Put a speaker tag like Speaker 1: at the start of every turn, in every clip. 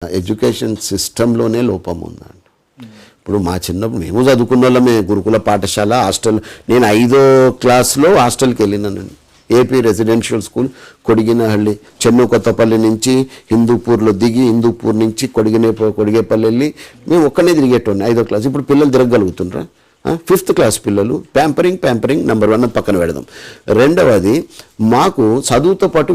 Speaker 1: Education సిస్టంలోనే లోపం ఉందండి. ఇప్పుడు మా చిన్నప్పుడు మేము చదువుకున్న వాళ్ళమే గురుకుల పాఠశాల హాస్టల్. నేను 5వ క్లాస్లో హాస్టల్కి వెళ్ళినానండి. AP residential school కొడిగినహళ్ళి, Chennu Kothapalli నుంచి హిందూపూర్లో దిగి హిందూపూర్ నుంచి కొడిగేపల్లి వెళ్ళి మేము ఒక్కనే తిరిగేటోండి 5వ క్లాస్. ఇప్పుడు పిల్లలు తిరగలుగుతుండ్రా? 5th క్లాస్ పిల్లలు ప్యాంపరింగ్ నెంబర్ 1 పక్కన పెడదాం. రెండవది, మాకు చదువుతో పాటు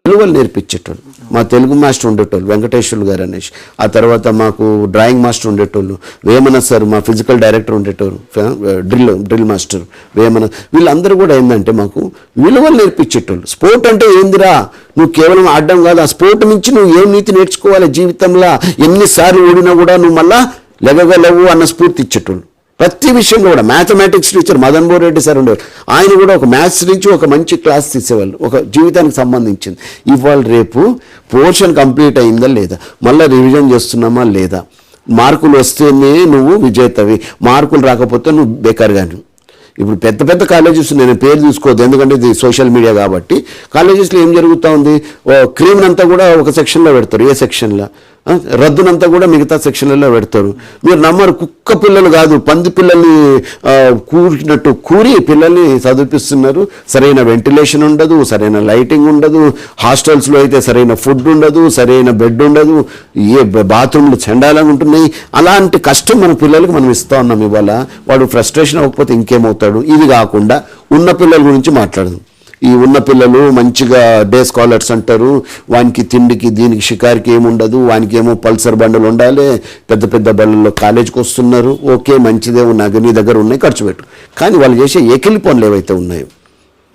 Speaker 1: విలువలు నేర్పించేటోళ్ళు. మా తెలుగు మాస్టర్ ఉండేటోళ్ళు వెంకటేశ్వర్లు గారు అనేసి. ఆ తర్వాత మాకు డ్రాయింగ్ మాస్టర్ ఉండేటోళ్ళు వేమన సార్, మా ఫిజికల్ డైరెక్టర్ ఉండేటోళ్ళు, డ్రిల్ మాస్టర్ వేమన. వీళ్ళందరూ కూడా ఏంటంటే మాకు విలువలు నేర్పించేటోళ్ళు. స్పోర్ట్ అంటే ఏందిరా, నువ్వు కేవలం ఆడడం కాదు, ఆ స్పోర్ట్ నుంచి నువ్వు ఏం నీతి నేర్చుకోవాలి జీవితంలో, ఎన్నిసార్లు ఓడినా కూడా నువ్వు మళ్ళా లెగగలవు అన్న స్ఫూర్తి ఇచ్చేటోళ్ళు. ప్రతి విషయంలో కూడా. Mathematics teacher Madan Mohan Reddy sir ఉండేవారు. ఆయన కూడా ఒక మ్యాథ్స్ నుంచి ఒక మంచి క్లాస్ తీసేవాళ్ళు, ఒక జీవితానికి సంబంధించింది. ఇవాళ రేపు పోర్షన్ కంప్లీట్ అయిందా లేదా, మళ్ళీ రివిజన్ చేస్తున్నామా లేదా, మార్కులు వస్తేనే నువ్వు విజేతవి, మార్కులు రాకపోతే నువ్వు బేకార్గాను. ఇప్పుడు పెద్ద పెద్ద కాలేజెస్, నేను పేరు చూసుకోవద్దు ఎందుకంటే ఇది సోషల్ మీడియా కాబట్టి, కాలేజెస్లో ఏం జరుగుతూ ఉంది, క్రీమ్నంతా కూడా ఒక సెక్షన్లో పెడతారు, ఏ సెక్షన్లో రద్దునంతా కూడా మిగతా సెక్షన్లలో పెడతారు. మీరు నమ్మరు, కుక్క పిల్లలు కాదు పంది పిల్లల్ని కూరినట్టు కూరి పిల్లల్ని చదివిపిస్తున్నారు. సరైన వెంటిలేషన్ ఉండదు, సరైన లైటింగ్ ఉండదు, హాస్టల్స్లో అయితే సరైన ఫుడ్ ఉండదు, సరైన బెడ్ ఉండదు, ఏ బాత్రూమ్లు చండాలంగా ఉంటున్నాయి. అలాంటి కష్టం మన పిల్లలకు మనం ఇస్తూ ఉన్నాం. ఇవాళ వాడు ఫ్రస్ట్రేషన్ అవ్వకపోతే ఇంకేమవుతాడు. ఇది కాకుండా ఉన్న పిల్లల గురించి మాట్లాడదు. ఈ ఉన్న పిల్లలు మంచిగా డే స్కాలర్స్ అంటారు, వానికి తిండికి దీనికి షికారికి ఏముండదు, వానికి ఏమో పల్సర్ బండ్లు ఉండాలి, పెద్ద పెద్ద బండ్లలో కాలేజీకి వస్తున్నారు. ఓకే, మంచిదే, నాకు నీ దగ్గర ఉన్నాయి, ఖర్చు పెట్టు. కానీ వాళ్ళు చేసే ఏకిలి పనులు ఏవైతే ఉన్నాయో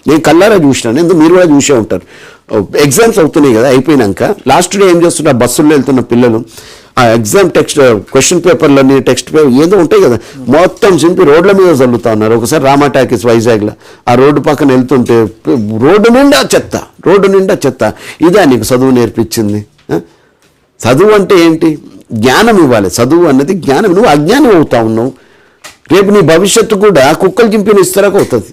Speaker 1: నేను కల్లారా చూసినాను. ఎందుకు మీరు కూడా చూసే ఉంటారు. ఎగ్జామ్స్ అవుతున్నాయి కదా, అయిపోయినాక లాస్ట్ డే ఏం చేస్తున్నారు, బస్సుల్లో వెళ్తున్న పిల్లలు ఆ ఎగ్జామ్ క్వశ్చన్ పేపర్లని టెక్స్ట్ పేపర్ ఏదో ఉంటాయి కదా, మొత్తం చింపి రోడ్ల మీద చల్లుతా ఉన్నారు. ఒకసారి రామా టాకీస్ వైజాగ్లో ఆ రోడ్డు పక్కన వెళ్తుంటే రోడ్డు నిండా చెత్త. ఇదా నీకు చదువు నేర్పించింది? చదువు అంటే ఏంటి? జ్ఞానం ఇవ్వాలి. చదువు అన్నది జ్ఞానం. నువ్వు అజ్ఞానం అవుతా ఉన్నావు. రేపు నీ భవిష్యత్తు కూడా కుక్కలు చింపిన ఇస్తారకు అవుతుంది.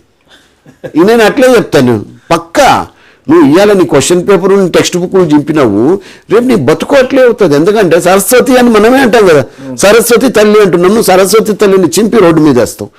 Speaker 1: నేను అట్లే చెప్తాను. పక్కా నువ్వు ఇవాళ నీ క్వశ్చన్ పేపర్ టెక్స్ట్ బుక్ చింపినావు, రేపు నీ బతుకు అట్లే అవుతుంది. ఎందుకంటే సరస్వతి అని మనమే అంటాం కదా, సరస్వతి తల్లి అంటున్నాం. నువ్వు సరస్వతి తల్లిని చింపి రోడ్డు మీద వేస్తావు.